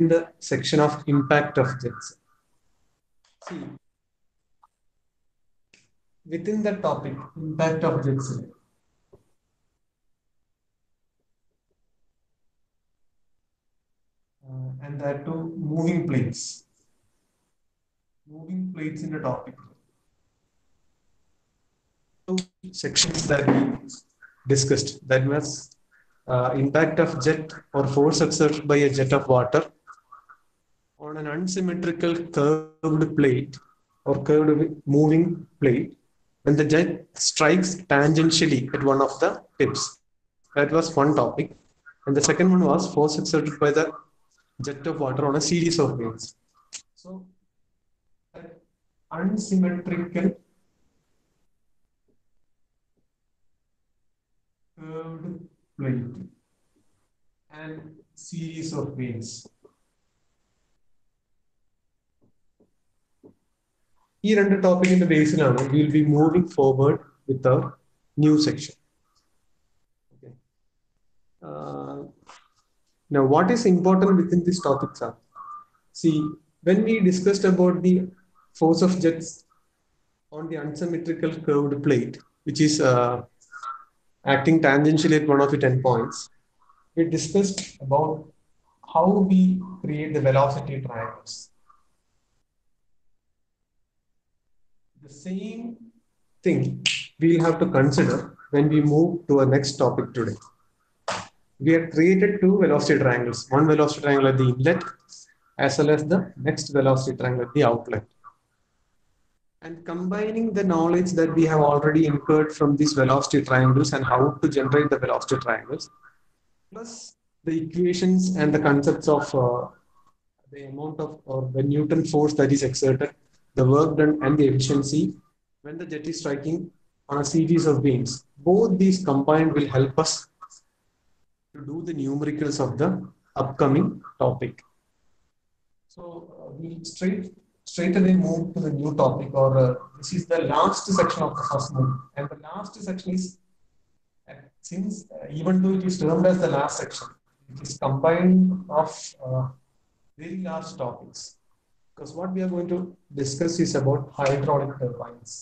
the section of impact of jets. See, within the topic, impact of jets, and that too moving plates. Moving plates in the topic. Two sections that we discussed. That was impact of jet or force exerted by a jet of water on an unsymmetrical curved plate or curved moving plate when the jet strikes tangentially at one of the tips. That was one topic. And the second one was force exerted by the jet of water on a series of waves. So, unsymmetrical curved plate and series of waves. ഈ രണ്ട് ടോപ്പിക്കിന്റെ ബേസിലാണ് we will be moving forward with our new section. Okay. Now, what is important within this topic, sir? See, when we discussed about the force of jets on the unsymmetrical curved plate, which is acting tangentially at one of its endpoints, we discussed about how we create the velocity triangles. The same thing we'll have to consider when we move to our next topic today. We have created two velocity triangles, one velocity triangle at the inlet as well as the next velocity triangle at the outlet. And combining the knowledge that we have already incurred from these velocity triangles and how to generate the velocity triangles, plus the equations and the concepts of the amount of or the Newton force that is exerted, the work done and the efficiency when the jet is striking on a series of beams. Both these combined will help us to do the numericals of the upcoming topic. So we straight away move to the new topic, or this is the last section of the first module. And the last section is, since even though it is termed as the last section, it is combined of very large topics. Because what we are going to discuss is about hydraulic turbines.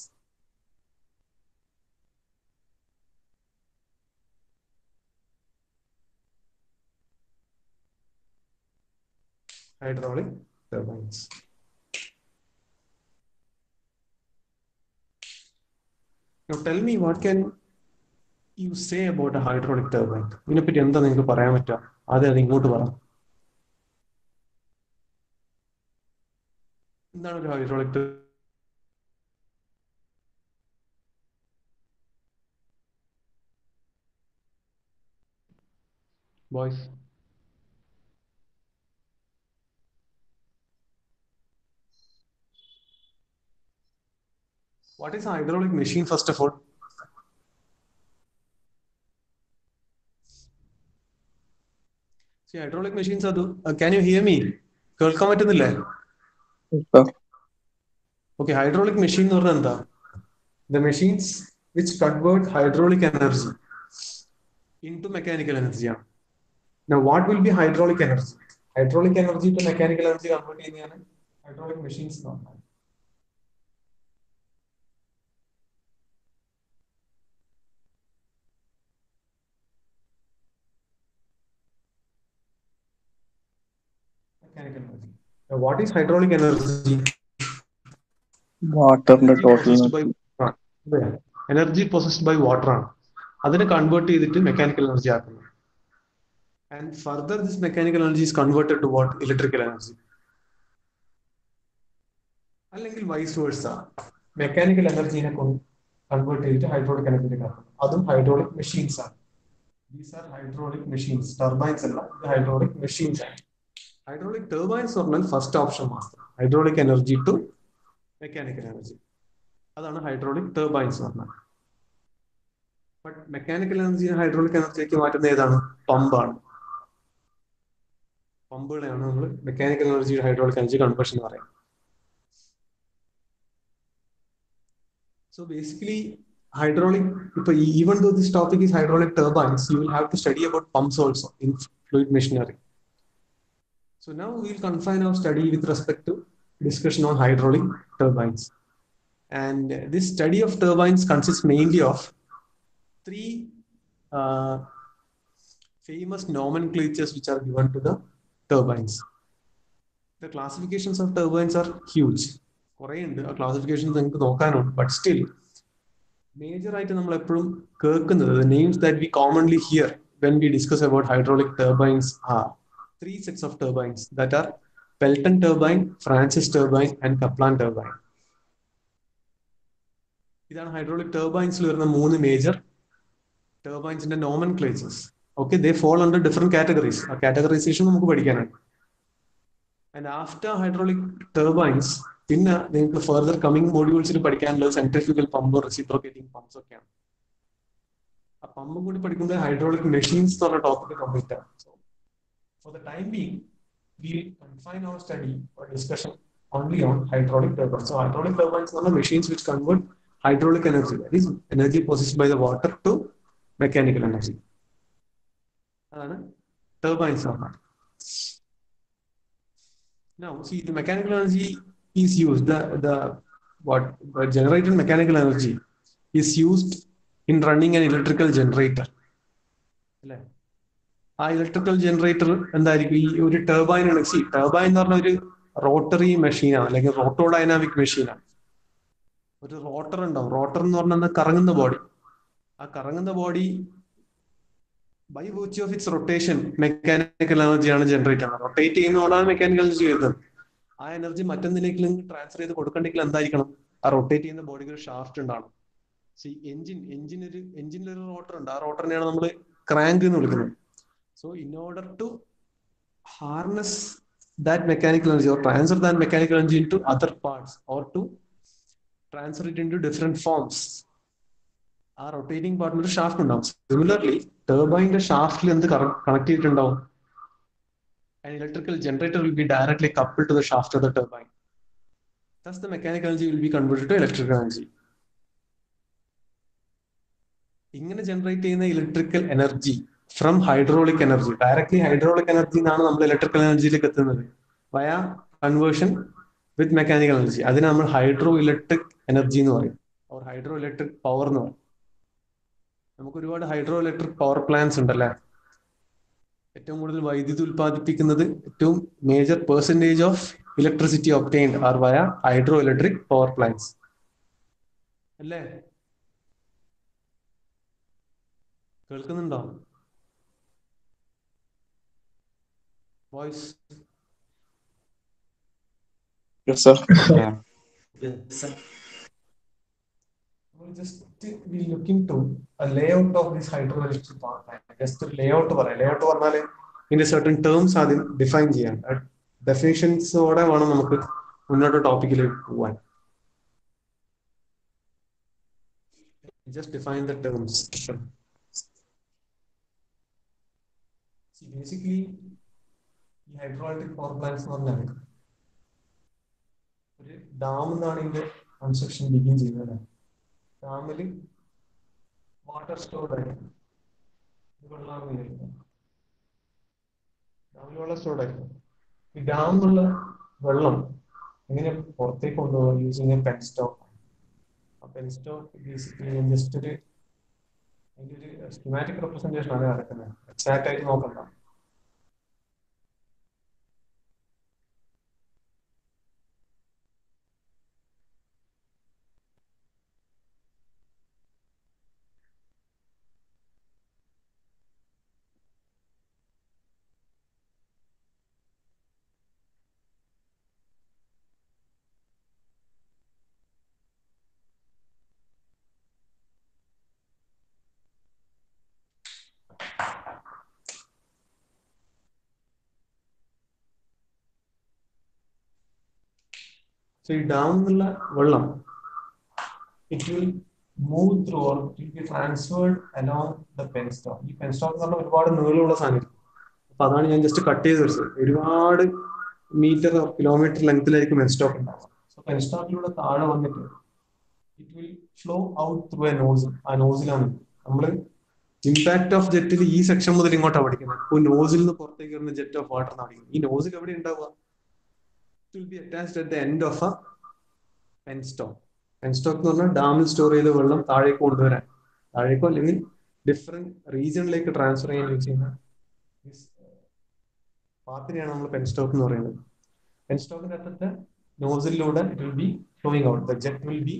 Hydraulic turbines. Now tell me, what can you say about a hydraulic turbine? ഇതിനെപ്പറ്റി എന്താ നിങ്ങൾക്ക് പറയാൻ പറ്റുക? ആദ്യം അത് ഇങ്ങോട്ട് പറ. എന്താണ് ഒരു hydraulic turbine? Boys. What is a hydraulic machine, first of all? See, hydraulic machines are can you hear me? കേൾക്കാൻ പറ്റുന്നില്ലേ? Okay, hydraulic machine എന്ന് പറഞ്ഞാൽ എന്താ? The machines which convert hydraulic energy into mechanical energy. Now, what will be hydraulic energy? Hydraulic energy to mechanical energy convert ചെയ്യുന്നതാണ് hydraulic machines എന്ന് പറഞ്ഞാൽ. Mechanical energy. Now, what is hydraulic energy? Water energy possessed by water ആണ് അതിനെ convert ചെയ്തിട്ട് mechanical energy ആക്കുന്നത്. And further, this mechanical energy is converted to what? Electrical energy. അല്ലെങ്കിൽ vice versa. Mechanical energy നെ convert ചെയ്തിട്ട് hydraulic energy ആക്കുന്നത്. അതും hydraulic machines ആണ്. These are hydraulic machines. Turbines അല്ല, hydraulic machines ആണ്. Hydraulic turbines പറഞ്ഞാൽ ഫസ്റ്റ് ഓപ്ഷൻ മാത്രം. Hydraulic energy to mechanical energy. അതാണ് ഹൈഡ്രോളിക് ടർബൈൻസ് പറഞ്ഞാൽ. ബട്ട് മെക്കാനിക്കൽ എനർജി ഹൈഡ്രോളിക് എനർജിക്ക് മാറ്റുന്ന ഏതാണ്? പമ്പാണ്. പമ്പുകളെയാണ് നമ്മൾ mechanical energy hydraulic energy conversion എന്ന് പറയുന്നത്. So basically, hydraulic, even though this topic is hydraulic turbines, you will have to study about pumps also in fluid machinery. So now we'll confine our study with respect to discussion on hydraulic turbines. And this study of turbines consists mainly of three famous nomenclatures which are given to the turbines. The classifications of turbines are huge. കുറേ ഉണ്ട് ആ classification നിങ്ങൾക്ക് നോക്കാനുണ്ട്. But still major ആയിട്ട് നമ്മൾ എപ്പോഴും കേൾക്കുന്നത് the names that we commonly hear when we discuss about hydraulic turbines are three sets of turbines that are Pelton turbine, Francis turbine and Kaplan turbine. ഇതാണ് hydraulic ടർബൈൻസിൽ വരുന്ന മൂന്ന് major ടർബൈൻസിന്റെ നോമൻക്ലേച്ചേഴ്സ്. Okay, ദേ fall under different categories. ആ categorisation നമുക്ക് പഠിക്കാനാണ്. And after hydraulic turbines പിന്നെ നിങ്ങൾക്ക് further coming മോഡ്യൂൾസിൽ പഠിക്കാനുള്ളത് centrifugal pump, reciprocating pumps ഒക്കെയാണ്. ആ പമ്പും കൂടി പഠിക്കുമ്പോൾ ഹൈഡ്രോളിക് മെഷീൻസ് എന്ന് പറഞ്ഞ ടോപ്പിക് കംപ്ലീറ്റ് ആണ്. So for the time being we confine our study or discussion only on hydraulic turbines. So hydraulic turbines are the machines which convert hydraulic energy, that is energy possessed by the water, to mechanical energy. Turbines are that. Now see, the mechanical energy is used, the generated mechanical energy is used in running an electrical generator. ആ electrical generator എന്തായിരിക്കും? ഈ ഒരു turbine ആണ്. C, turbine എന്ന് പറഞ്ഞ ഒരു rotary മെഷീനാണ്, അല്ലെങ്കിൽ റോട്ടോഡൈനാമിക് മെഷീനാണ്. ഒരു റോട്ടർ ഉണ്ടാവും. റോട്ടർ എന്ന് പറഞ്ഞാൽ കറങ്ങുന്ന ബോഡി. ആ കറങ്ങുന്ന body by virtue of its rotation mechanical എനർജിയാണ് ജനറേറ്റ് ചെയ്യുന്നത്. റൊട്ടേറ്റ് ചെയ്യുന്നതോടാണ് മെക്കാനിക്കൽ എനർജി വരുന്നത്. ആ എനർജി മറ്റെന്തിനെങ്കിലും ട്രാൻസ്ഫർ ചെയ്ത് കൊടുക്കണമെങ്കിൽ എന്തായിരിക്കണം? ആ റൊട്ടേറ്റ് ചെയ്യുന്ന ബോഡിക്ക് ഒരു ഷാഫ്റ്റ് ഉണ്ടാവണം. സി, എഞ്ചിനിലൊരു റോട്ടർ ഉണ്ട്. ആ റോട്ടറിനെയാണ് നമ്മൾ ക്രാങ്ക് എന്ന് വിളിക്കുന്നത്. So in order to harness that mechanical energy or transfer that mechanical energy into other parts or to transfer it into different forms, ആ റൊട്ടേറ്റിംഗ് പാർട്ടിൽ ഒരു ഷാഫ്റ്റ് ഉണ്ടാവും. സിമിലർലി ടർബൈൻ്റെ ഷാഫ്റ്റിൽ എന്ത് കണക്ട് ചെയ്തിട്ടുണ്ടാവും? An electrical generator will be directly coupled to the shaft of the turbine. Thus the mechanical energy will be converted to electrical energy. ഇങ്ങനെ generate ചെയ്യുന്ന electrical energy from hydraulic energy, directly hydraulic energy എന്നാണ് നമ്മൾ electrical എനർജിയിലേക്ക് എത്തുന്നത് വയ conversion വിത്ത് mechanical energy. അതിന് നമ്മൾ hydro electric energy എന്ന് പറയും, ഓർ ഹൈഡ്രോ ഇലക്ട്രിക് പവർ എന്ന് പറയും. നമുക്ക് ഒരുപാട് ഹൈഡ്രോ ഇലക്ട്രിക് പവർ പ്ലാന്റ്സ് ഉണ്ടല്ലേ. ഏറ്റവും കൂടുതൽ വൈദ്യുതി ഉൽപ്പാദിപ്പിക്കുന്നത്, ഏറ്റവും major percentage of electricity obtained are via hydroelectric power plants അല്ലേ? കേൾക്കുന്നുണ്ടോ? Voice. Yes, sir. Yes, sir. We'll just be looking to a layout of this hydroelectric power plant. Just layout പറഞ്ഞാൽ ഇതിന്റെ certain terms ആദ്യം define ചെയ്യാൻ, ഡെഫിനിഷൻസോടെ വേണം നമുക്ക് മുന്നോട്ട് ടോപ്പിക്കിലേക്ക് പോവാൻ. Just define the terms. See, basically ഈ ഹൈഡ്രോഇലക്ട്രിക് പവർ പ്ലാന്റ്സ് എന്ന് പറഞ്ഞാൽ ഒരു ഡാം എന്നാണ് ഇതിന്റെ കൺസ്ട്രക്ഷൻ ബിഗിൻ ചെയ്യുന്നത്. ഡാമിൽ വാട്ടർ സ്റ്റോർഡ് ആയിരിക്കും, ഡാമിൽ വെള്ളം സ്റ്റോർഡ് ആയിരിക്കും. ഈ ഡാമിലുള്ള വെള്ളം എങ്ങനെ പുറത്തേക്ക് കൊണ്ടുപോകുക? Using A pen stock. ആ പെൻ സ്റ്റോക്ക് ബേസിക്കലി ജസ്റ്റ് ഒരു അതിൻ്റെ ഒരു സ്കീമാറ്റിക് റെപ്രസെന്റേഷൻ ആണ് നടക്കുന്നത്. എക്സാക്ട് ആയിട്ട് നോക്കണ്ട. So ഈ ഡാം എന്നുള്ള വെള്ളം it will move through or it will be transferred along the penstock. ഈ penstock എന്ന് പറഞ്ഞാൽ ഒരുപാട് നീളമുള്ള സാധനം. അപ്പൊ അതാണ് ഞാൻ ജസ്റ്റ് കട്ട് ചെയ്ത് വെച്ചത്. ഒരുപാട് മീറ്റർ കിലോമീറ്റർ ലെങ്തിലായിരിക്കും penstock ഉണ്ടാവുക. സോ penstockലൂടെ താഴെ വന്നിട്ട് it will flow out through a nozzle. ആ നോസിലാണ് നമ്മൾ ഇമ്പാക്ട് ഓഫ് ജെറ്റിൽ ഈ സെക്ഷൻ മുതൽ ഇങ്ങോട്ടാണ് പഠിക്കുന്നത്. ഇപ്പോൾ നോസിൽ നിന്ന് പുറത്തേക്ക് വരുന്ന ജെറ്റ് ഓഫ് വാട്ടർ എന്നാണ് പഠിക്കുന്നത്. ഈ നോസിൽ എവിടെ ഉണ്ടാവുക? It will B attached at the end of A penstock. Penstock എന്ന് പറഞ്ഞാൽ ഡാമിൽ സ്റ്റോർ ചെയ്ത വെള്ളം താഴേക്ക് കൊണ്ടുവരാൻ, താഴേക്കോ അല്ലെങ്കിൽ ഡിഫറെന്റ് റീജിയണിലേക്ക് ട്രാൻസ്ഫർ ചെയ്യാൻ യൂസ് ചെയ്യുന്ന പാത്തിനെയാണ് നമ്മൾ പെൻസ്റ്റോക്ക് എന്ന് പറയുന്നത്. പെൻസ്റ്റോക്കിന്റെ അറ്റത്ത് നോസിലൂടെ it will be flowing out, the jet will be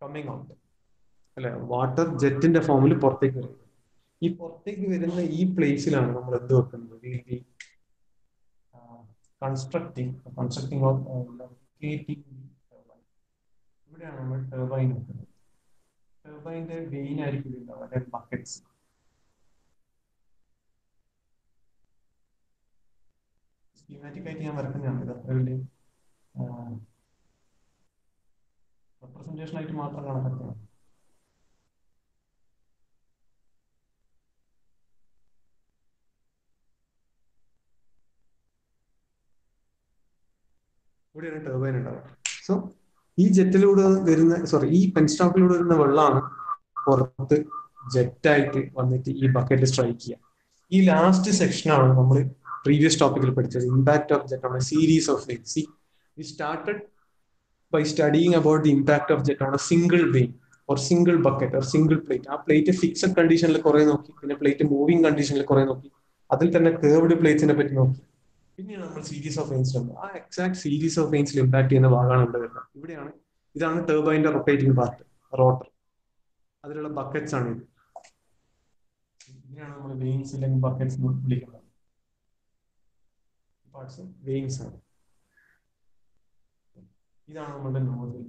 coming out, അല്ലെ? വാട്ടർ ജെറ്റിന്റെ ഫോമിൽ പുറത്തേക്ക് വരും. ഈ പുറത്തേക്ക് വരുന്ന ഈ പ്ലേസിലാണ് നമ്മൾ എന്ത് വെക്കുന്നത്? വിൽ ബി കൺസ്ട്രക്ടിങ് ഓഫ് ഇവിടെയാണ് നമ്മൾ ടർബൈൻ വെക്കുന്നത്. ടർബൈൻ്റെ വെയിൻ ആയിരിക്കും ഉണ്ടാവുക, അതായത് ബക്കറ്റ്സ്. സ്കീമാറ്റിക് ആയിട്ട് ഞാൻ വരക്കുന്നതാണ്. ഇത് അത്ര വലിയ റെപ്രസെന്റേഷൻ ആയിട്ട് മാത്രം കണക്കാക്കണം. ഇവിടെയാണ് ടർബൈൻ ഉണ്ടാവുക. സോ ഈ ജെറ്റിലൂടെ വരുന്ന ഈ പെൻസ്റ്റോക്കിലൂടെ വരുന്ന വെള്ളമാണ് പുറത്ത് ജെറ്റായിട്ട് വന്നിട്ട് ഈ ബക്കറ്റിൽ സ്ട്രൈക്ക് ചെയ്യുക. ഈ ലാസ്റ്റ് സെക്ഷനാണ് നമ്മൾ പ്രീവിയസ് ടോപ്പിക്കിൽ പഠിച്ചത്, impact of jet on a series of vanes. We started by studying about the impact of jet on a single vane or single bucket or single plate. ആ പ്ലേറ്റ് ഫിക്സഡ് കണ്ടീഷനിൽ കുറെ നോക്കി, പിന്നെ plate moving കണ്ടീഷനിൽ കുറെ നോക്കി, അതിൽ തന്നെ കേർവ്ഡ് പ്ലേറ്റ്സിനെ പറ്റി നോക്കി. പിന്നെയാണ് നമ്മൾ സീരീസ് ഓഫ് വെയിൻസ് ഉണ്ട്. ആ എക്സാക്ട് സീരീസ് ഓഫ് വെയിൻസിൽ ഇമ്പാക്ട് ചെയ്യുന്ന ഭാഗമാണ് ഇവിടെ വരുന്നത്. ഇതാണ് ടർബൈൻ്റെ റൊട്ടേറ്റിംഗ് പാർട്ട്, റോട്ടർ. അതിലുള്ള ബക്കറ്റ്സ് ആണ് ഇത്. ഇതിനെയാണ് നമ്മൾ വെയിൻസ് അല്ലെങ്കിൽ ബക്കറ്റ്സ് എന്ന് വിളിക്കുന്നത്. പാർട്സ് വെയിൻസ് ആണ്. ഇതാണ് നമ്മുടെ നോസിൽ.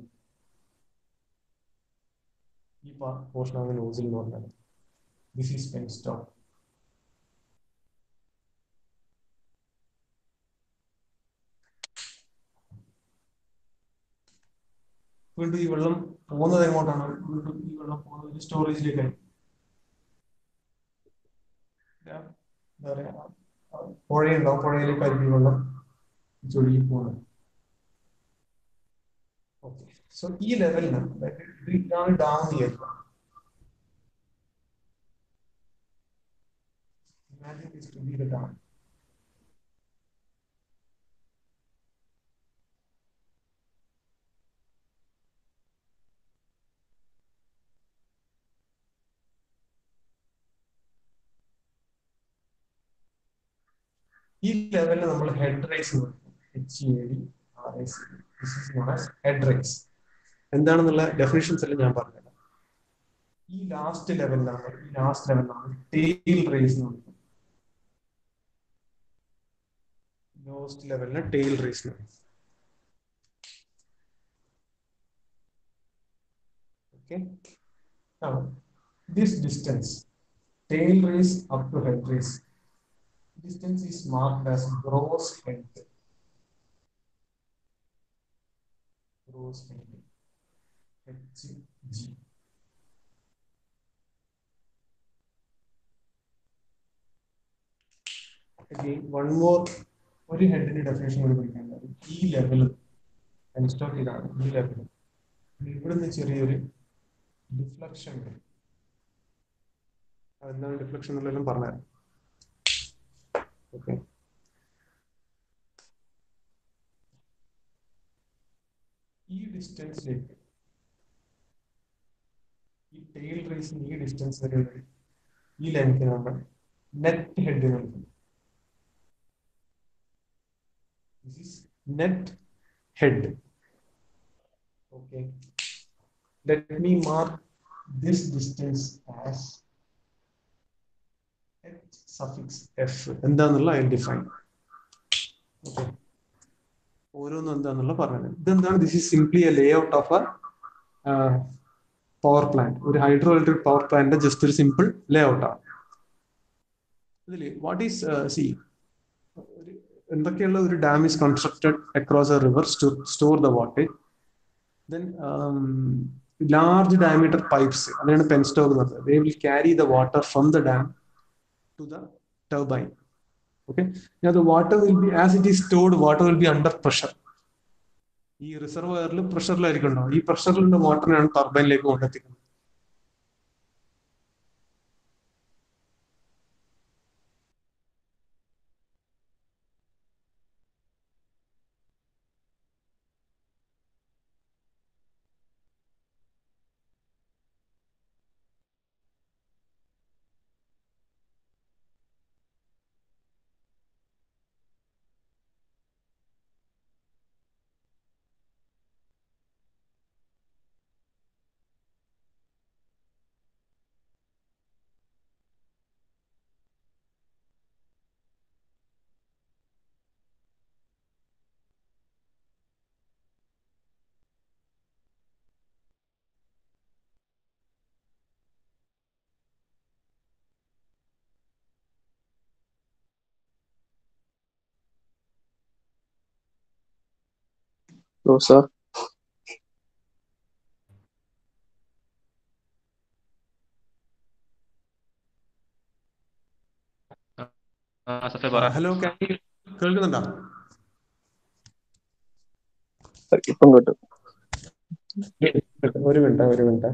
ഈ പോർഷനാണ് നോസിൽ എന്ന് പറഞ്ഞത്. This is penstock. വീണ്ടും ഈ വെള്ളം പോകുന്നത് എങ്ങോട്ടാണ്? വീണ്ടും ഈ വെള്ളം പോകുന്നത് സ്റ്റോറേജിലേക്കായി. എന്താ പറയാ, പുഴയുണ്ടാവും, പുഴയിലേക്കായിരിക്കും ഈ വെള്ളം ചൊഴുകി പോകുന്നത്. ഓക്കെ, സോ ഈ ലെവലിനാണ്, ഇതാണ് ഡാം വിചാരിക്കുക. Imagine this to be the dam. ഈ ലെവലിൽ നമ്മൾ ഹെഡ് റൈസ് ഹെഡ് റൈസ് എന്താണെന്നുള്ള ഡെഫിനിഷൻസ് എല്ലാം ഞാൻ പറഞ്ഞുതരാം. ഈ ലാസ്റ്റ് ലെവലിലാണ് ടെയിൽ റൈസ് എന്ന് പറയുന്നത്. ലോസ്റ്റ് ലെവലിന് tail race. Okay, this distance, tail race up to head race, distance is marked as gross head. Gross head, HG. Again, one more, ഒരു ഹെഡിന്റെ ഡെഫിനേഷൻ കൂടി പഠിക്കേണ്ടത്. ഈ ലെവൽ പെൻസ്റ്റോക്ക് ഇതാണ്. ഈ ലെവൽ ഇവിടുന്ന് ചെറിയൊരു ഡിഫ്ലക്ഷൻ വരും. അതെന്താണ് ഡിഫ്ലക്ഷൻ എന്നുള്ളതെല്ലാം പറഞ്ഞുതരാം. ഓക്കെ, ഈ ഡിസ്റ്റൻസിലേക്ക്, ഈ ടെയിൽ റേസിന് ഈ ഡിസ്റ്റൻസ് വരെ ഈ ലെങ്ത് നമ്മൾ നെറ്റ് ഹെഡ് നൽകും. This is net head. Okay, let me mark this distance as h suffix f. എന്താന്നുള്ള I define. Okay, ഓരോന്നും എന്താന്നുള്ള പറഞ്ഞത്. ഇതെന്താണ്? This is simply a layout of a power plant. ഒരു hydroelectric power പ്ലാന്റിന്റെ just ഒരു simple layout ആണ്. ഇതിൽ what is എന്തൊക്കെയുള്ള ഒരു dam is constructed across a river to store the water. Then large diameter pipes, അതാണ് penstock എന്ന് പറയുന്നത്. They will carry the water from the dam to the turbine. Okay, now the water will be, as it is stored, water will be under pressure. ഈ റിസർവയറിൽ പ്രഷറിലായിരിക്കും ഉണ്ടാവും. ഈ പ്രഷറിലുള്ള വാട്ടറിനാണ് ടർബൈനിലേക്ക് കൊണ്ടെത്തിക്കുന്നത്. Hello, sir. സഫെ പറ. Hello, കേൾക്കുന്നുണ്ടോ? ഇപ്പം കേട്ടു. ഒരു മിനിറ്റ്.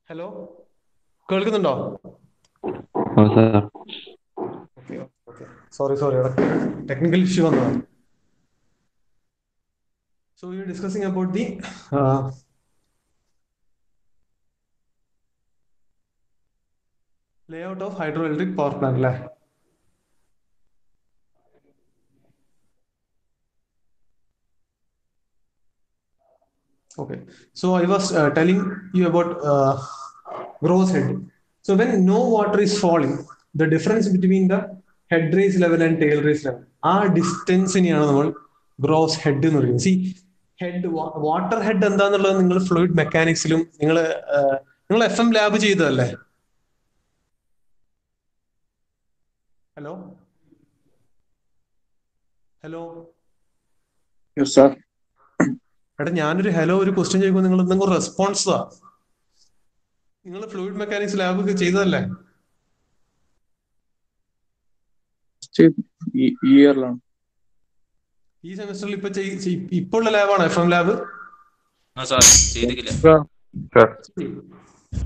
ഹലോ, കേൾക്കുന്നുണ്ടോ? Sorry, technical issue വന്നതാണ്. So we were discussing about the layout of hydroelectric power plant. Okay, so I was telling you about gross head. So when no water is falling, the difference between the head raise level and tail raise level, ആ ഡിസ്റ്റൻസിനെയാണ് നമ്മൾ gross head എന്ന് പറയുന്നത്. C head, water head എന്താന്നുള്ളത് നിങ്ങൾ fluid മെക്കാനിക്സിലും നിങ്ങൾ FM lab ചെയ്തതല്ലേ? Hello hello Yes, sir. എടാ, ഞാനൊരു ഒരു ക്വസ്റ്റ്യൻ ചോദിക്കുമ്പോൾ നിങ്ങൾ എന്തെങ്കിലും റെസ്പോൺസ് താ. നിങ്ങൾ ഫ്ലൂയിഡ് മെക്കാനിക്സ് ലാബ് ചെയ്തതല്ലേ? ഇയറിലാണ്. ഈ സെമിസ്റ്ററിൽ ഇപ്പൊ ഉള്ള ലാബാണ് FM ലാബ്. ചെയ്തിട്ടില്ല.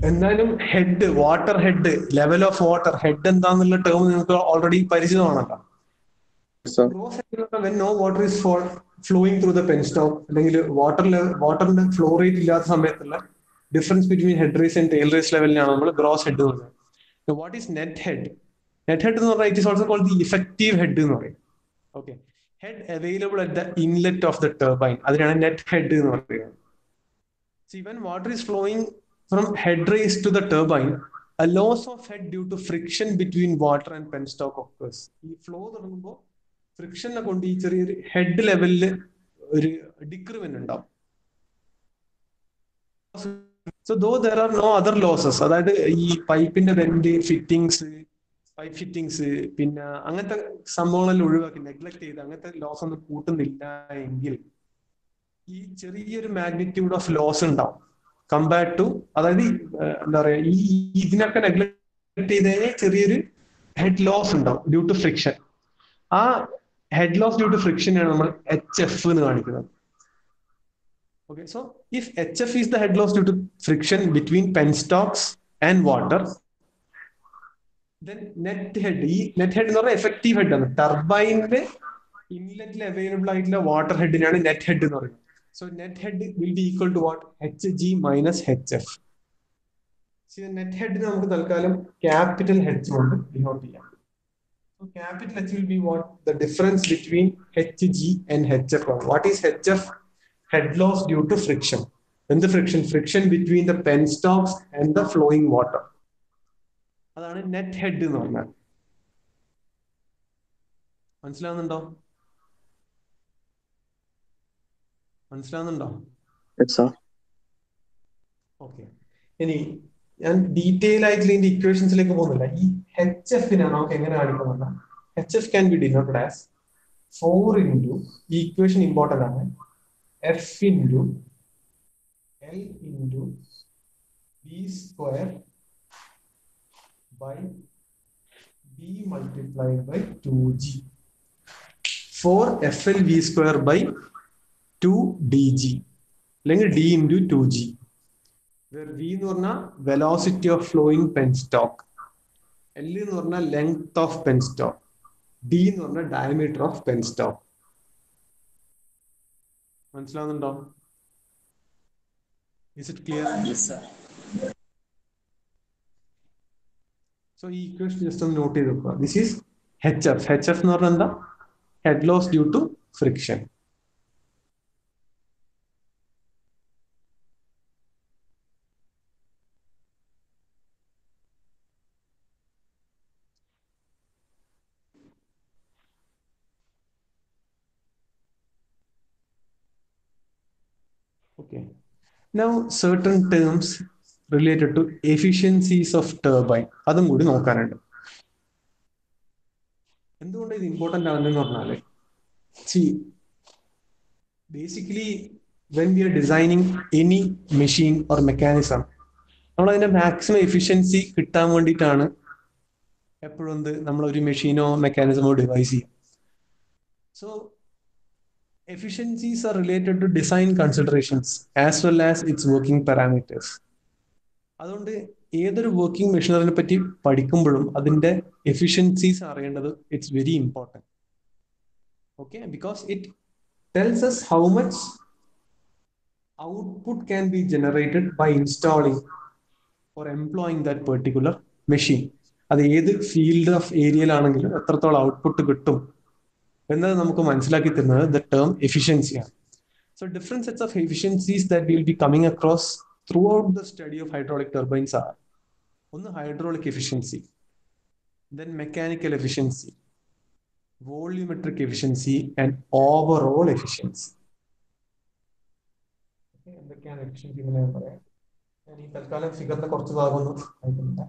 എന്തായാലും head, water head, level of water head എന്താന്നുള്ള ടേം നിങ്ങൾക്ക് ഓൾറെഡി പരിചിതമാണല്ലോ. When no water is flowing through the penstock, അല്ലെങ്കിൽ വാട്ടറിന്റെ ഫ്ലോ റേറ്റ് ഇല്ലാത്ത സമയത്തുള്ള difference between head race and tail race ലെവലിനാണ് നമ്മൾ ഗ്രോസ് ഹെഡ് എന്ന് പറയുന്നത്. What is net head? Net head എന്ന് പറഞ്ഞാൽ it is also called the effective head എന്ന് പറയും. Okay, head available at the inlet of the turbine, അതിനാണ് net head എന്ന് പറയുന്നത്. See, when water is flowing from head race to the turbine, a loss of head due to friction between water and penstock occurs. ഈ flow തുടങ്ങുമ്പോൾ ഫ്രിക്ഷനെ കൊണ്ട് ഈ ചെറിയൊരു head ലെവലിൽ ഒരു ഡിക്രിമെന്റ് ഉണ്ടാവും. So though there are no other losses, അതായത് ഈ പൈപ്പിന്റെ വെന്റ് ഫിറ്റിംഗ്സ്, പൈപ്പ് ഫിറ്റിംഗ്സ്, പിന്നെ അങ്ങനത്തെ സംഭവങ്ങളെല്ലാം ഒഴിവാക്കി നെഗ്ലക്ട് ചെയ്ത് അങ്ങനത്തെ ലോസ് ഒന്നും കൂട്ടുന്നില്ല എങ്കിൽ ഈ ചെറിയൊരു മാഗ്നിറ്റ്യൂഡ് ഓഫ് ലോസ് ഉണ്ടാവും. കമ്പയർഡ് ടു, അതായത് എന്താ പറയുക, ഇതിനൊക്കെ നെഗ്ലക്ട് ചെയ്തതിന് ചെറിയൊരു ഹെഡ് ലോസ് ഉണ്ടാവും ഡ്യൂ ടു ഫ്രിക്ഷൻ. ആ ഹെഡ് ലോസ് ഡ്യൂ ടു ഫ്രിക്ഷനാണ് നമ്മൾ HF എന്ന് കാണിക്കുന്നത്. Okay, so if HF is the head loss due to friction between penstocks and water, then net head, ഈ നെറ്റ് ഹെഡ് എന്ന് പറഞ്ഞാൽ എഫക്റ്റീവ് ഹെഡ് ആണ്. ടർബൈനിന്റെ ഇൻലെറ്റിൽ അവൈലബിൾ ആയിട്ടുള്ള വാട്ടർ ഹെഡിനാണ് നെറ്റ് ഹെഡ് എന്ന് പറയുന്നത്. So net head will be equal to what? HG minus HF. Net ഹെഡിന് നമുക്ക് തൽക്കാലം ക്യാപിറ്റൽ H കൊണ്ട് ഡിനോട്ട് ചെയ്യാം. So capital H will be what? The difference between HG and HF. What is HF? Head loss due to friction. And the friction? Friction between the penstocks and the flowing water. അതാണ് net head എന്ന് പറഞ്ഞാൽ. മനസ്സിലാവുന്നുണ്ടോ? Okay. ഇനി ഞാൻ detail ആയിട്ടുള്ള ഇതിന്റെ ഇക്വേഷൻസിലേക്ക് പോകുന്നില്ല. ഈ HF-നെ നമുക്ക് എങ്ങനെ കാണിക്കുന്നില്ല? HF can be denoted as 4 into, ഈ ഇക്വേഷൻ ഇമ്പോർട്ടന്റ് ആണ്, F into L into V square by B multiplied by 2G. 4 FL V square by 2DG. അല്ലെങ്കിൽ D into 2G. Where V എന്ന് പറഞ്ഞാൽ velocity of flowing penstock, L എന്ന് പറഞ്ഞാൽ length of penstock, D എന്ന് പറഞ്ഞാൽ diameter of penstock. മനസ്സിലാവുന്നുണ്ടോ? Is it clear? Yes, sir. So ഈ equation just ഒന്ന് നോട്ട് ചെയ്ത് വെക്കുക. This is HF. HF എന്ന് പറഞ്ഞാൽ എന്താ? Head loss due to friction. Okay. Now certain terms related to efficiencies of turbine, അതും കൂടി നോക്കാനുണ്ട്. എന്തുകൊണ്ട് ഇത് ഇമ്പോർട്ടന്റ് ആണെന്ന് പറഞ്ഞാല്, basically when we are designing any machine or mechanism, നമ്മൾ അതിന്റെ മാക്സിമം എഫിഷ്യൻസി കിട്ടാൻ വേണ്ടിയിട്ടാണ് എപ്പോഴും നമ്മൾ ഒരു മെഷീനോ മെക്കാനിസമോ ഡിവൈസ് ചെയ്യും. So efficiencies are related to design considerations as well as its working parameters. അതുകൊണ്ട് ഏതൊരു വർക്കിംഗ് മെഷീനറിനെ പറ്റി പഠിക്കുമ്പോഴും അതിന്റെ എഫിഷ്യൻസീസ് അറിയേണ്ടത് it's very important. Okay, because it tells us how much output can be generated by installing or employing that particular machine. അത് ഏത് field of ഏരിയയിലാണെങ്കിലും എത്രത്തോളം output കിട്ടും എന്നത് നമുക്ക് മനസ്സിലാക്കി തരുന്നത് ദ ടേം എഫിഷ്യൻസിയാണ്. So different sets of efficiencies that will be coming across throughout the study of hydraulic turbines are: ഒന്ന് hydraulic efficiency, then mechanical efficiency, volumetric efficiency and overall efficiency. എന്തൊക്കെയാണ് efficiency എന്ന് ഞാൻ പറയാം. ഞാൻ ഈ തൽക്കാലം ഫിഗറിന്റെ കുറച്ച് ഭാഗമൊന്നും വായിക്കുന്നില്ല.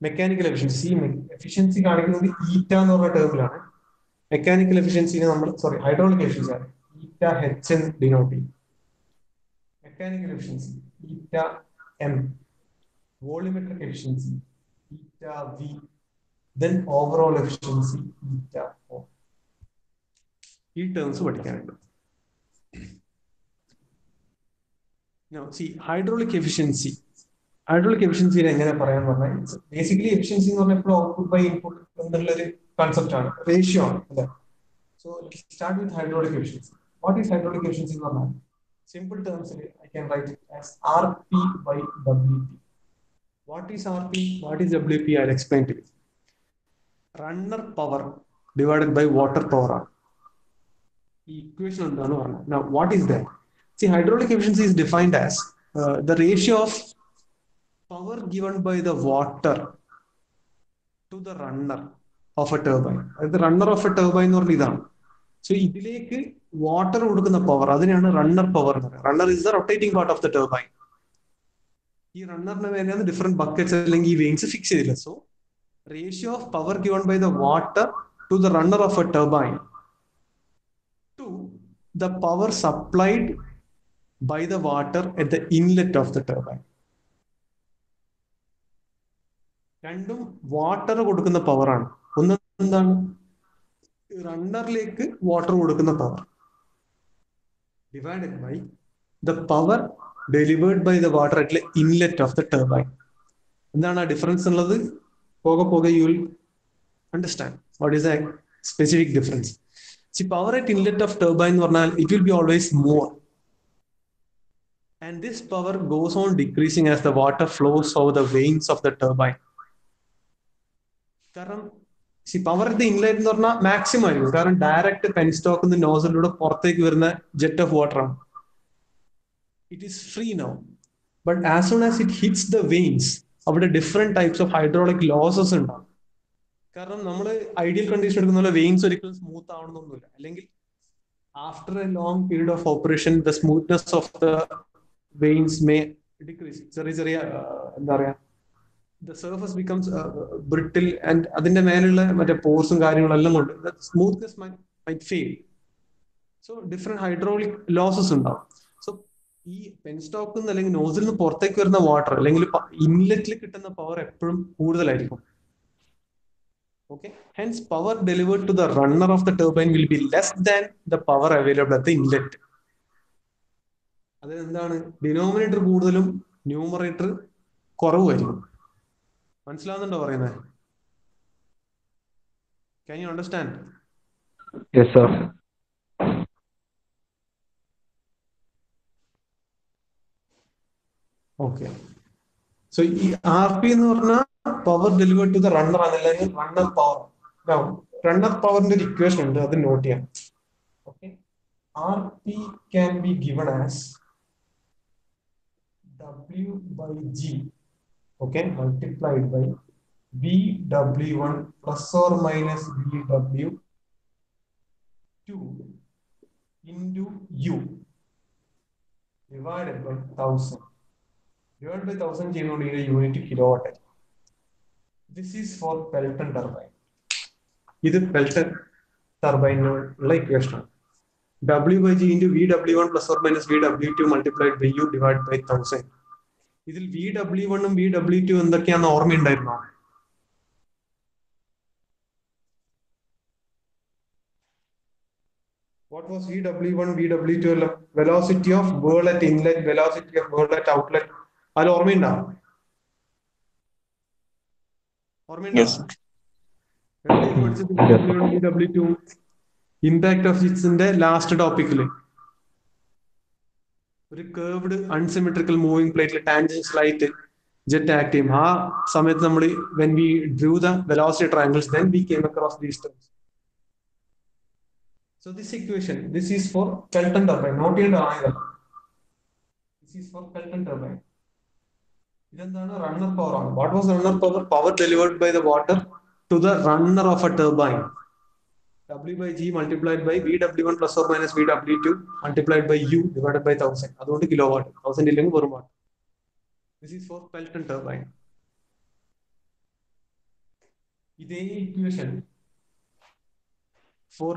മെക്കാനിക്കൽ എഫിഷ്യൻസി, എഫിഷ്യൻസി കാണിക്കുന്നത് ഈറ്റ എന്ന് പറഞ്ഞ ടേമിലാണ്. മെക്കാനിക്കൽ എഫിഷ്യൻസിനെ നമ്മൾ ഹൈഡ്രോളിക് എഫിഷ്യൻസി ആണ് ഈറ്റ H എന്ന് ഡിനോട്ട് ചെയ്യും. മെക്കാനിക്കൽ എഫിഷ്യൻസി ഈറ്റ M, വോള്യൂമെട്രിക് എഫിഷ്യൻസി ഈറ്റ V, ദെൻ ഓവറോൾ എഫിഷ്യൻസി ഈറ്റ O. ഈ ടേംസ് പഠിക്കാനുണ്ട്. Now see, hydraulic efficiency എങ്ങനെ പറയാൻ പറഞ്ഞാൽ, ബേസിക്കലി എഫിഷ്യൻസി എന്ന് പറഞ്ഞാൽ എപ്പോഴും ഔട്ട്പുട്ട് ബൈ ഇൻപുട്ട് എന്നുള്ളൊരു കൺസെപ്റ്റ് ആണ്, റേഷ്യോ ആണ് അല്ലേ. So start with hydraulic efficiency. What is hydraulic efficiency എന്ന് പറഞ്ഞാൽ, സിമ്പിൾ ടേംസിൽ I can write it as RP by WP. What is RP, what is WP? I'll explain to you. Runner power divided by water power ആണ് ഈ equation എന്താണ് പറഞ്ഞത്. Now what is that? See, hydraulic efficiency is defined as the ratio of power given by the water to the runner of a turbine. അതായത് runner of a turbine എന്ന് പറഞ്ഞാൽ ഇതാണ്. So ഇതിലേക്ക് water കൊടുക്കുന്ന power, അതിനാണ് runner power എന്ന് പറയുന്നത്. Runner is the rotating part of the turbine. ഈ റണ്ണറിന് വേണ്ടിയാണ് ഡിഫറെന്റ് ബക്കറ്റ്സ് അല്ലെങ്കിൽ ഈ വെയിൻസ് ഫിക്സ് ചെയ്തില്ല. So ratio of power given by the water to the runner of a turbine to the power supplied by the water at the inlet of the turbine. രണ്ടും water കൊടുക്കുന്ന പവറാണ്. ഒന്ന് എന്താണ്, റണ്ണറിലേക്ക് water കൊടുക്കുന്ന power divided by the power delivered by the water at the inlet of the turbine. എന്താണ് ആ difference ഉള്ളത്? പോകെ പോകെ you will understand what is a specific difference. See power at inlet of turbine എന്ന് പറഞ്ഞാൽ it will be always more, and this power goes on decreasing as the water flows over the vanes of the turbine. കാരണം power at the inlet എന്ന് പറഞ്ഞാൽ maximum ആയിരിക്കും, കാരണം direct penstock നോസലിലൂടെ പുറത്തേക്ക് വരുന്ന jet of water ആണ്. It is free now, but as soon as it hits the veins, അവിടെ different types of hydraulic losses ഉണ്ടാവും. കാരണം നമ്മൾ ഐഡിയൽ കണ്ടീഷൻ എടുക്കുന്ന പോലെ വെയിൻസ് ഒരിക്കലും സ്മൂത്ത് ആവണമെന്നൊന്നുമില്ല. അല്ലെങ്കിൽ after A long period of operation the smoothness of the veins may decrease. ചെറിയ ചെറിയ എന്താ പറയാ, the surface becomes brittle and അതിന്റെ മേലുള്ള മറ്റേ പോർസും കാര്യങ്ങളെല്ലാം കൊണ്ട് smoothness might fail. So different hydraulic losses ഉണ്ടാവും. സോ ഈ പെൻസ്റ്റോക്ക് അല്ലെങ്കിൽ നോസിൽ നിന്ന് പുറത്തേക്ക് വരുന്ന വാട്ടർ അല്ലെങ്കിൽ ഇൻലെറ്റിൽ കിട്ടുന്ന പവർ എപ്പോഴും കൂടുതലായിരിക്കും. Okay, hence power delivered to the runner of the turbine will be less than the power available at the inlet. അതെന്താണ്, ഡിനോമിനേറ്റർ കൂടുതലും ന്യൂമറേറ്റർ കുറവായിരിക്കും. മനസ്സിലാവുന്നുണ്ടോ പറയുന്നത്? Can you understand? Yes, sir. Okay. So ഈ ആർ പി എന്ന് പറഞ്ഞാൽ power delivered to the runner ആണ്, അല്ലെങ്കിൽ റണ്ണർ പവർ. റണ്ണർ പവറിന്റെ ഒരു ഇക്വേഷൻ ഉണ്ട്, അത് നോട്ട് ചെയ്യാം. Okay, R P can be given as W/G, okay, multiplied by VW1 plus or minus VW2 into U divided by 1000. Divided by 1000 ചെയ്യുന്നതുകൊണ്ട് ഇതിന്റെ unit kilowatt ആയിരിക്കും. This is for Pelton turbine. ഇത് Pelton ടർബൈനുള്ള equation ആണ്. W/G into VW1 plus or minus VW2 multiplied by U divided by 1000. ഇതിൽ VW1 ഉം VW2 എന്തൊക്കെയാണെന്ന് ഓർമ്മയുണ്ടായിരുന്നോ? What was VW1, VW2? Velocity of whirl at inlet, velocity of whirl at outlet. അത് ഓർമ്മയുണ്ടോ? VW2 impact of ജിറ്റ്സിന്റെ last ടോപ്പിക്കില് ഒരു curved unsymmetrical moving പ്ലേറ്റിൽ tangential ആയിട്ട് jet act ചെയ്യും. ആ സമയത്ത് നമ്മൾ when we drew the velocity triangles, then we came across these terms. So this equation, this is for Pelton turbine, not in the angle. This is for Pelton turbine. ഇതെന്താണ്, runner power ആണ്. What was runner power? Power delivered by the water to the runner of a turbine. W/G multiplied by VW1 plus or minus VW2 multiplied by U divided by 1000. അതുകൊണ്ട് kilowatt. 1000 ഇല്ലെങ്കിൽ വെറും what. This is for Pelton turbine. ഇതേ equation for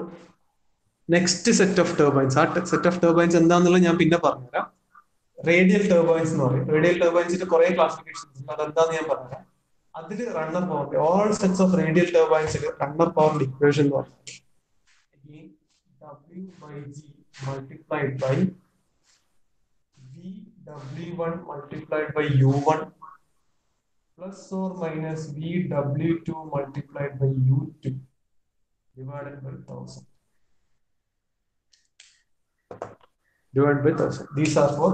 next set of turbines. ആ set of turbines എന്താണെന്നുള്ളത് ഞാൻ പിന്നെ പറഞ്ഞുതരാം. Radial turbines എന്ന് പറയും. റേഡിയൽ ടർബൈൻസിന്റെ കുറെ ക്ലാസിഫിക്കേഷൻസ് ഉണ്ട്, അതെന്താന്ന് ഞാൻ പറഞ്ഞുതരാം. അതിൽ runner power, all sets of radial ടർബൈൻസിൽ റണ്ണർ പവറിന്റെ ഇക്വേഷൻ എന്ന് പറഞ്ഞാൽ W/G multiplied by VW1 multiplied by U1 plus or minus VW2 multiplied by U2 divided by 1000. Divided by 1000. These are for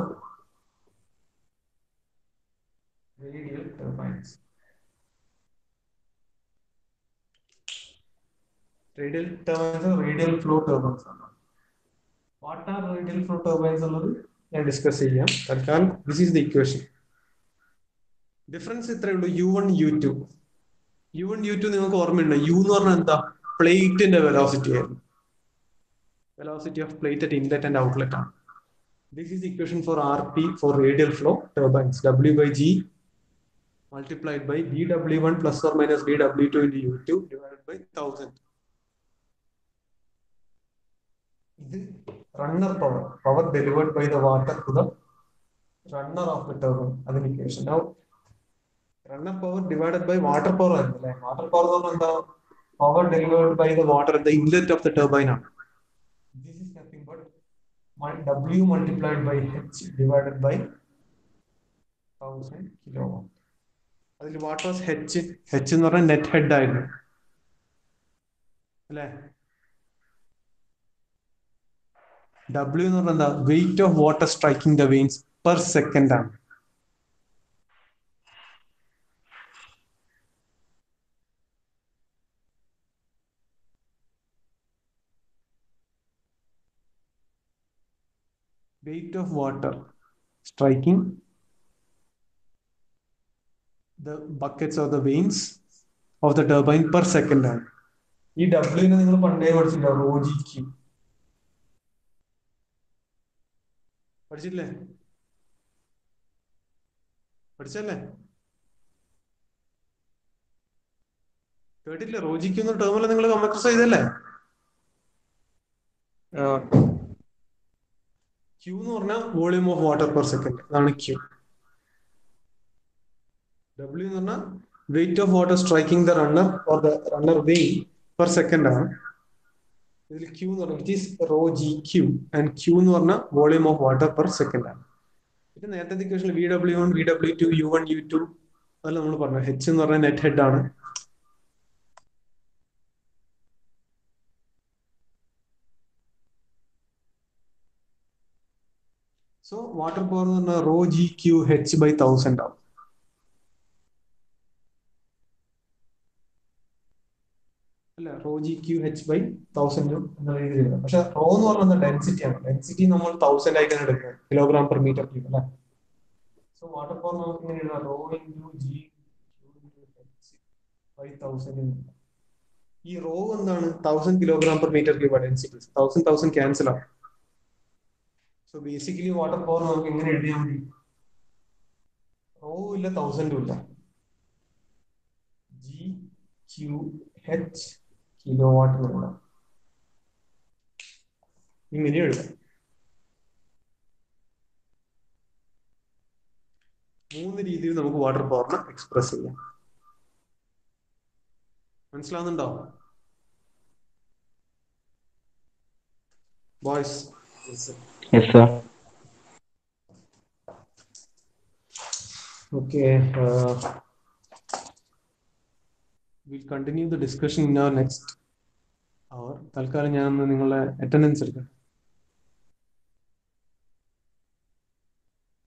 radial turbines. Radial turbines are radial flow turbines. What are radial flow turbines? ഞാൻ discuss ചെയ്യാം. തൽക്കാലം this is the equation. Difference ഇത്രയേ ഉള്ളൂ, U1 U2. U1 U2 നിങ്ങൾക്ക് ഓർമ്മയുണ്ടോ? U എന്ന് പറഞ്ഞാൽ എന്താ, പ്ലേറ്റിന്റെ വെലോസിറ്റി ആയിരുന്നു. Velocity of plate at inlet and outlet ആണ്. This is the equation for RP for radial flow turbines. W/G multiplied by VW1 plus or minus VW2 into U2 divided by 1000. ഇത് runner power delivered by the water to the runner of the turbine. That's the equation. Now, runner power divided by water power ആയിരുന്നല്ലേ? Water power എന്ന് പറഞ്ഞാൽ എന്താ? Power delivered by the water at the inlet of the turbine ആണ്. This is nothing but W multiplied by H divided by 1000 kilowatt. അതിൽ what was H? H എന്ന് പറഞ്ഞാൽ net head ആയിരുന്നു അല്ലേ? W എന്ന് പറഞ്ഞാൽ എന്താ? Wait of water striking the veins per second ആണ്. Weight of water striking the buckets or the veins of the turbine per second ആണ്. ഈ W നിങ്ങൾ പണ്ടേ പഠിച്ചിട്ടുണ്ടോ? റോ ജി ക്യൂ പഠിച്ചിട്ടില്ലേ? പഠിച്ചല്ലേ? കേട്ടില്ലേ? റോ ജി ക്യൂ എന്ന ടേമിൽ നിങ്ങൾ കമ്പ്യൂട്ടർ ചെയ്തല്ലേ? ക്യൂ എന്ന് പറഞ്ഞാൽ volume of water per second, അതാണ് ക്യൂ. W എന്ന് പറഞ്ഞാൽ weight of water striking the runner or the runner vane per second ആണ്. ഇതിൽ ക്യൂ എന്ന് പറഞ്ഞാൽ it is rho G Q and Q എന്ന് പറഞ്ഞാൽ volume of water per second ആണ്. ഇത് നേരത്തെ equation VW1, VW2, U1, U2 അതെല്ലാം നമ്മൾ പറഞ്ഞു. H എന്ന് പറഞ്ഞാൽ നെറ്റ് ഹെഡ് ആണ്. സോ വാട്ടർ പവർ എന്ന് പറഞ്ഞാൽ rho G Q H by 1000 ആവും. അല്ല, rho G Q H by 1000 എന്ന രീതിയിൽ എഴുതാം. പക്ഷെ റോ എന്ന് പറയുന്നത് ഡെൻസിറ്റി ആണ്. ഡെൻസിറ്റി നമ്മൾ 1000 ആയിട്ടാണ് എടുക്കുക, കിലോഗ്രാം പെർ മീറ്റർ ക്യൂബ് അല്ലേ? സോ വാട്ടർ പവർ നമുക്ക് ഇങ്ങനെ എഴുതാം, rho into G Q into H by 1000. ഈ റോ എന്താണ്? 1000 kilogram per metre cube density. 1000 cancel ആവും. സോ ബേസിക്കലി വാട്ടർ പവർ നമുക്ക് എങ്ങനെ എഴുതിയാൽ മതി? റോ ഇല്ല, 1000 ഇല്ല, G Q H kilowatt എന്നുള്ള ഇങ്ങനെ എഴുതാം. 3 രീതിയിൽ നമുക്ക് വാട്ടർ പവറിനെ എക്സ്പ്രസ് ചെയ്യാം. മനസ്സിലാവുന്നുണ്ടോ boys? Yes, sir. Okay. We'll continue the discussion in our next hour. തൽക്കാലം ഞാൻ നിങ്ങളുടെ അറ്റൻഡൻസ് എടുക്കാം.